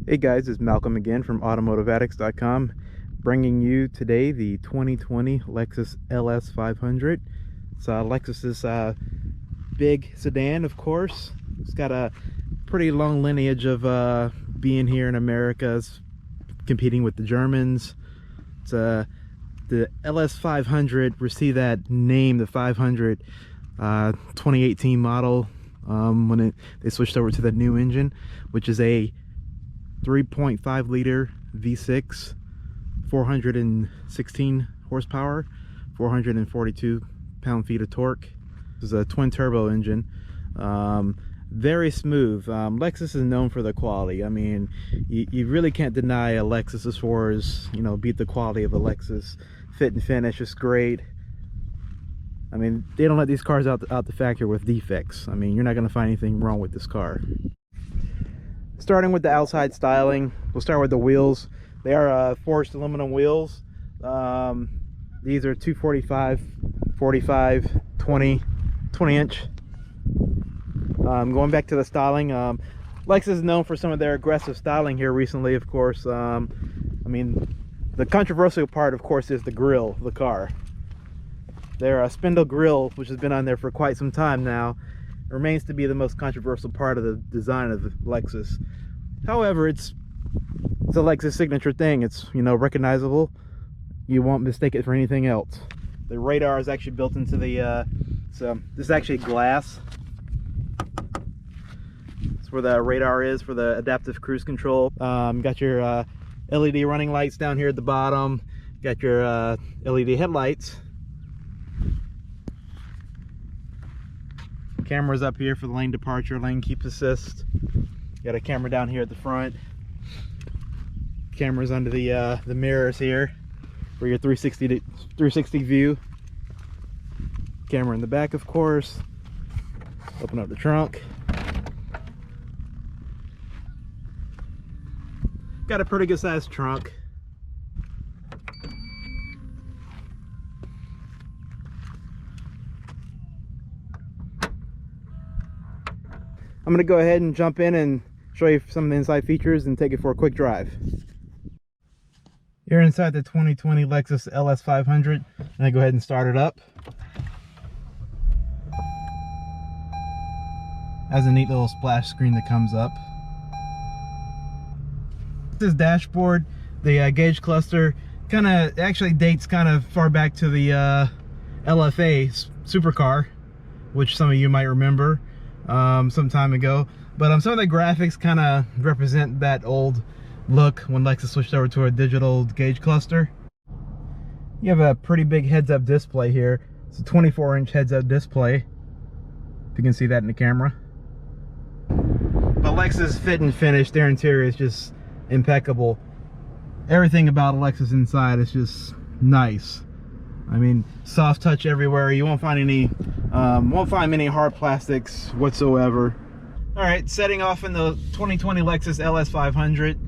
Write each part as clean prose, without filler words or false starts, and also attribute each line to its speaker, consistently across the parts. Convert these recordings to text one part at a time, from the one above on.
Speaker 1: Hey guys, it's Malcolm again from AutomotiveAddicts.com, bringing you today the 2020 Lexus LS 500. It's Lexus's big sedan, of course. It's got a pretty long lineage of being here in America, it's competing with the Germans. It's the LS 500 received that name, the 500, 2018 model, when they switched over to the new engine, which is a 3.5 liter V6, 416 horsepower, 442 pound-feet of torque. This is a twin turbo engine. Very smooth. Lexus is known for the quality. I mean, you really can't deny a Lexus as far as, you know, beat the quality of a Lexus. Fit and finish is great. I mean, they don't let these cars out the factory with defects. I mean, you're not going to find anything wrong with this car. Starting with the outside styling, we'll start with the wheels. They are forged aluminum wheels. These are 245, 45, 20 inch. Going back to the styling, Lexus is known for some of their aggressive styling here recently, of course. I mean, the controversial part, of course, is the grille of the car. Their spindle grille, which has been on there for quite some time now, remains to be the most controversial part of the design of the Lexus. However, it's a Lexus signature thing. It's, you know, recognizable. You won't mistake it for anything else. The radar is actually built into the so this is actually glass. That's where the radar is for the adaptive cruise control. Got your LED running lights down here at the bottom. Got your LED headlights. Cameras up here for the lane departure, lane keep assist. Got a camera down here at the front. Cameras under the mirrors here for your 360 view. Camera in the back, of course. Open up the trunk. Got a pretty good sized trunk. I'm going to go ahead and jump in and show you some of the inside features and take it for a quick drive. You're inside the 2020 Lexus LS 500, and I go ahead and start it up. Has a neat little splash screen that comes up. This dashboard, the gauge cluster, actually dates kind of far back to the LFA supercar, which some of you might remember some time ago. But some of the graphics kind of represent that old look when Lexus switched over to a digital gauge cluster. You have a pretty big heads-up display here. It's a 24-inch heads-up display, if you can see that in the camera. But Lexus fit and finish, their interior is just impeccable. Everything about a Lexus inside is just nice. I mean, soft touch everywhere. You won't find many hard plastics whatsoever. All right, setting off in the 2020 Lexus LS 500.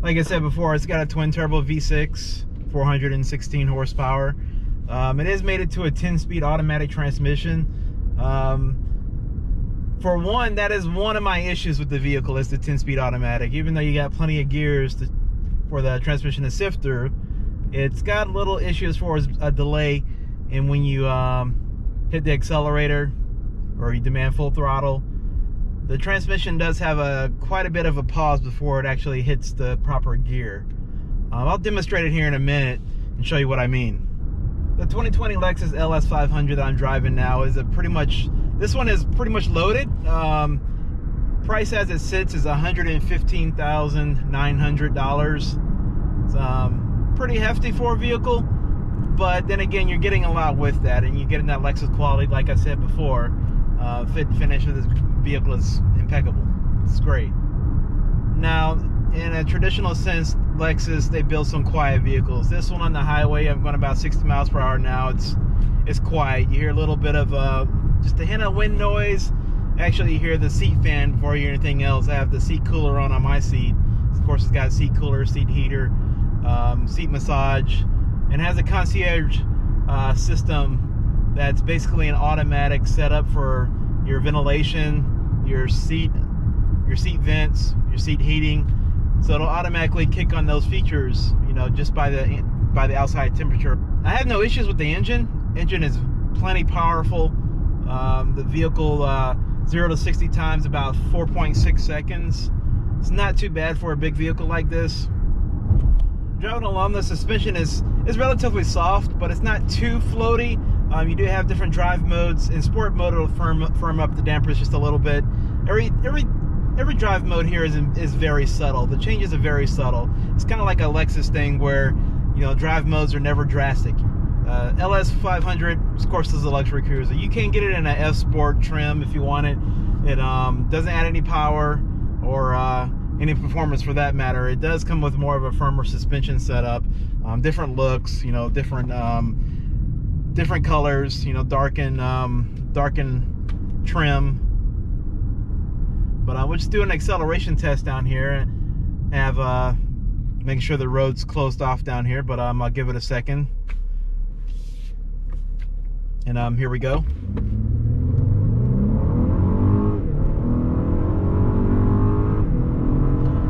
Speaker 1: Like I said before, it's got a twin turbo V6, 416 horsepower. It is mated to a 10-speed automatic transmission. For one, that is one of my issues with the vehicle, is the 10-speed automatic. Even though you got plenty of gears for the transmission to sift through, it's got a little issue as far as a delay. And when you hit the accelerator or you demand full throttle, the transmission does have quite a bit of a pause before it actually hits the proper gear. I'll demonstrate it here in a minute and show you what I mean. The 2020 Lexus LS 500 that I'm driving now is this one is pretty much loaded. Price as it sits is $115,900. It's pretty hefty for a vehicle, but then again, you're getting a lot with that, and you're getting that Lexus quality, like I said before. Fit and finish of this vehicle is impeccable. It's great. Now, in a traditional sense, Lexus, they build some quiet vehicles. This one on the highway, I'm going about 60 miles per hour now. It's quiet. You hear a little bit of just a hint of wind noise. Actually, you hear the seat fan before you hear anything else. I have the seat cooler on my seat. Of course, it's got a seat cooler, seat heater, seat massage, and has a concierge system that's basically an automatic setup for your ventilation, your seat vents, your seat heating. so it'll automatically kick on those features, you know, just by the outside temperature. I have no issues with the engine. Engine is plenty powerful. The vehicle 0 to 60 times about 4.6 seconds. It's not too bad for a big vehicle like this. Driving along, the suspension is relatively soft, but it's not too floaty. You do have different drive modes. In sport mode, it'll firm up the dampers just a little bit. Every drive mode here is very subtle. The changes are very subtle. It's kind of like a Lexus thing where, you know, drive modes are never drastic. LS500, of course, is a luxury cruiser. You can get it in an F Sport trim if you want it. It doesn't add any power or any performance for that matter. It does come with more of a firmer suspension setup, different looks, you know, different colors, you know, darken trim. But we'll just do an acceleration test down here. Have making sure the road's closed off down here, but I'll give it a second. And here we go.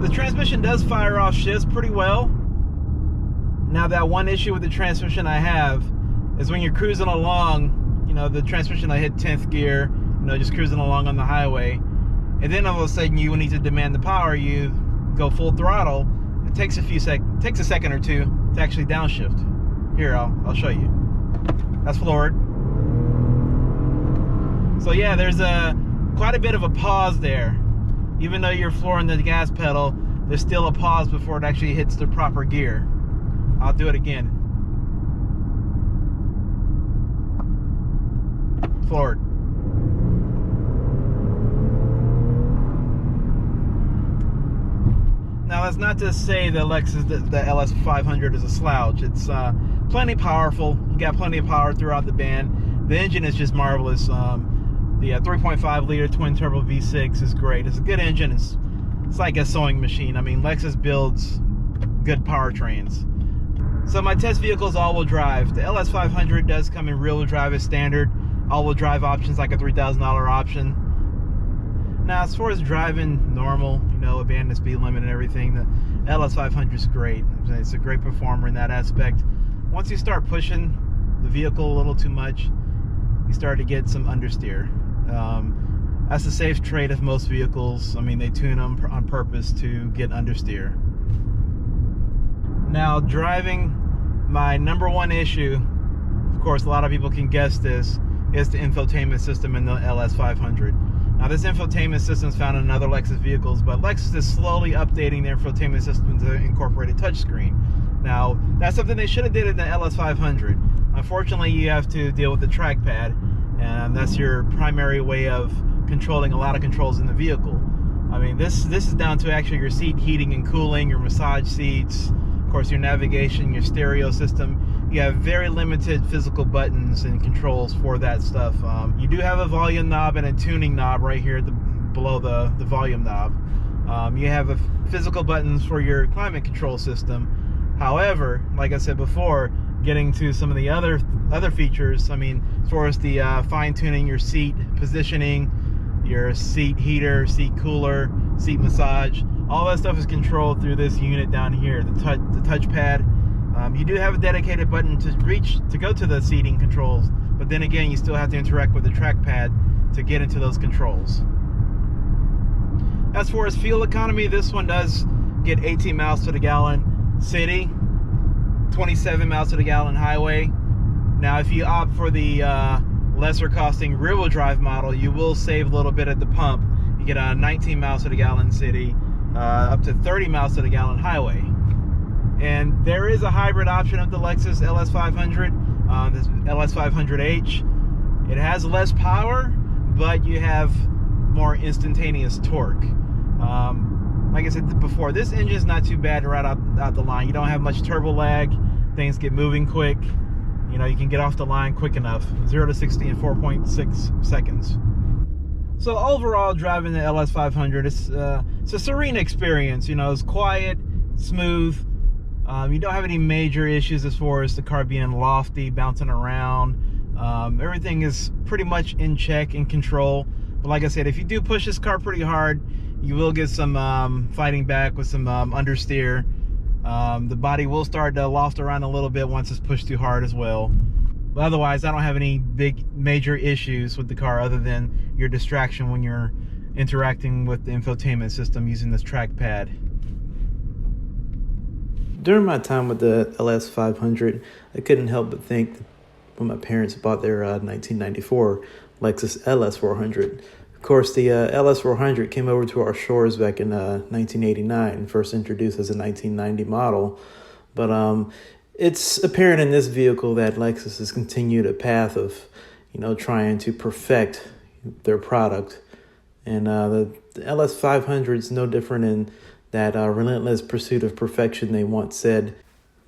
Speaker 1: The transmission does fire off shifts pretty well. Now, that one issue with the transmission I have is when you're cruising along, you know, the transmission, I hit 10th gear, you know, just cruising along on the highway, and then all of a sudden you need to demand the power, you go full throttle. It takes a second or two to actually downshift. Here, I'll show you. That's floored. So yeah, there's quite a bit of a pause there. Even though you're flooring the gas pedal, there's still a pause before it actually hits the proper gear. I'll do it again. Floored. Now, that's not to say that Lexus, the LS500 is a slouch. It's plenty powerful. You got plenty of power throughout the band. The engine is just marvelous. The 3.5 liter twin turbo V6 is great. It's a good engine. It's like a sewing machine. I mean, Lexus builds good powertrains. So my test vehicle is all-wheel drive. The LS500 does come in rear-wheel drive as standard. All-wheel drive options like a $3,000 option. Now, as far as driving normal, you know, abandon the speed limit and everything, the LS500 is great. It's a great performer in that aspect. Once you start pushing the vehicle a little too much, you start to get some understeer. That's a safe trait of most vehicles. I mean, they tune them on purpose to get understeer. Now, driving, my number one issue, of course, a lot of people can guess this, is the infotainment system in the LS500. Now, this infotainment system is found in other Lexus vehicles, but Lexus is slowly updating their infotainment system to incorporate a touchscreen. Now, that's something they should have did in the LS500. Unfortunately, you have to deal with the trackpad, and that's your primary way of controlling a lot of controls in the vehicle. I mean, this is down to actually your seat heating and cooling, your massage seats, of course, your navigation, your stereo system. You have very limited physical buttons and controls for that stuff. You do have a volume knob and a tuning knob right here below the volume knob. You have physical buttons for your climate control system. However, like I said before, getting to some of the other features, I mean, as far as the fine-tuning your seat positioning, your seat heater, seat cooler, seat massage, all that stuff is controlled through this unit down here, the touchpad. You do have a dedicated button to go to the seating controls, but then again, you still have to interact with the trackpad to get into those controls. As far as fuel economy, this one does get 18 miles to the gallon city, 27 miles to the gallon highway. Now, if you opt for the lesser costing rear-wheel drive model, you will save a little bit at the pump. You get 19 miles to the gallon city, up to 30 miles to the gallon highway. And there is a hybrid option of the Lexus LS500, this LS500H. It has less power, but you have more instantaneous torque. Like I said before, this engine is not too bad right out the line. You don't have much turbo lag. Things get moving quick. You know, you can get off the line quick enough. 0 to 60 in 4.6 seconds. So overall, driving the LS500, it's a serene experience. You know, it's quiet, smooth. You don't have any major issues as far as the car being lofty, bouncing around. Everything is pretty much in check, in control. But like I said, if you do push this car pretty hard, You will get some fighting back with some understeer. The body will start to loft around a little bit once it's pushed too hard as well. But otherwise, I don't have any big major issues with the car other than your distraction when you're interacting with the infotainment system using this trackpad. During my time with the LS500, I couldn't help but think when my parents bought their 1994 Lexus LS400. Of course, the LS400 came over to our shores back in 1989, first introduced as a 1990 model. But it's apparent in this vehicle that Lexus has continued a path of, trying to perfect their product. And the LS500 is no different in that relentless pursuit of perfection they once said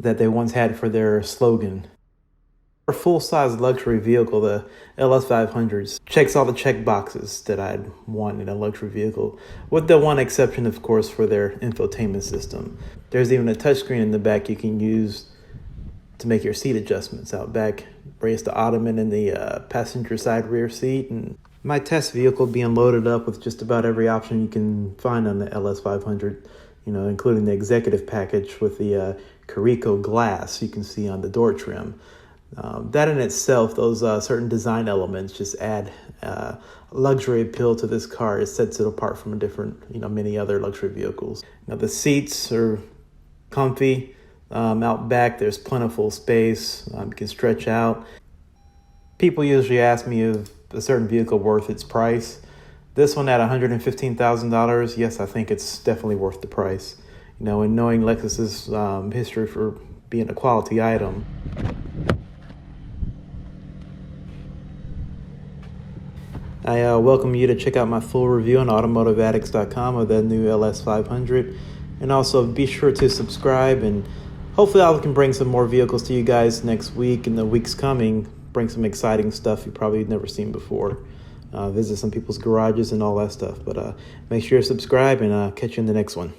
Speaker 1: that they once had for their slogan. For a full-size luxury vehicle, the LS500 checks all the check boxes that I'd want in a luxury vehicle, with the one exception, of course, for their infotainment system. There's even a touchscreen in the back you can use to make your seat adjustments out back. Raise the ottoman in the passenger side rear seat, and my test vehicle being loaded up with just about every option you can find on the LS500, including the executive package with the Carico glass you can see on the door trim. That in itself, those certain design elements just add luxury appeal to this car. It sets it apart from many other luxury vehicles. Now the seats are comfy. Out back, there's plentiful space. You can stretch out. People usually ask me if a certain vehicle worth its price. This one at $115,000, yes, I think it's definitely worth the price. And knowing Lexus's history for being a quality item. I welcome you to check out my full review on AutomotiveAddicts.com of the new LS500. And also be sure to subscribe, and hopefully I can bring some more vehicles to you guys next week and the weeks coming. Bring some exciting stuff you've probably never seen before. Visit some people's garages and all that stuff. But make sure you subscribe, and catch you in the next one.